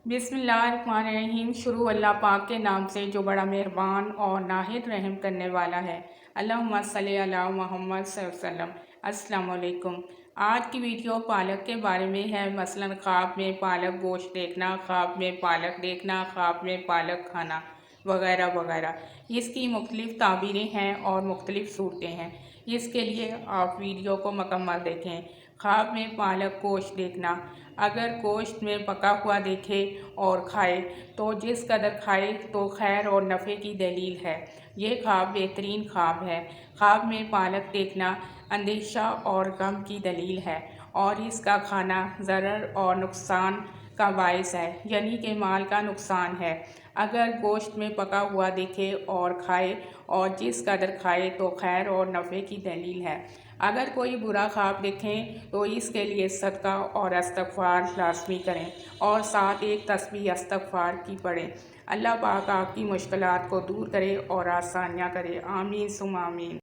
बिस्मिल्लाहिर्रहमानिर्रहीम। शुरू अल्लाह पाक के नाम से जो बड़ा मेहरबान और नाहिद रहम करने वाला है। अल्लाहुम्मा सल्ली अला मुहम्मद सल्लल्लाहु अलैहि वसल्लम। अस्सलाम वालेकुम। आज की वीडियो पालक के बारे में है। मसलन ख्वाब में पालक गोश्त देखना, ख्वाब में पालक देखना, ख्वाब में पालक खाना वगैरह वगैरह। इसकी मुख्तलिफ़ ताबीरें हैं और मुख्तलिफ़ सूरतें हैं। इसके लिए आप वीडियो को मुकम्मल देखें। ख्वाब में पालक गोश्त देखना, अगर गोश्त में पका हुआ देखे और खाए तो जिस कदर खाए तो खैर और नफ़े की दलील है। ये ख्वाब बेहतरीन ख्वाब है। ख्वाब में पालक देखना अंदेशा और गम की दलील है और इसका खाना ज़रर और नुकसान का बायस है, यानी कि माल का नुकसान है। अगर गोश्त में पका हुआ देखे और खाए और जिस कदर खाए तो खैर और नफ़े की दलील है। अगर कोई बुरा ख्वाब देखें तो इसके लिए सदका और इस्तग़फ़ार लाज़मी करें और साथ एक तस्बीह इस्तग़फ़ार की पढ़ें। अल्लाह पाक आपकी मुश्किलात को दूर करे और आसानियाँ करे। आमीन सुम्मा आमीन।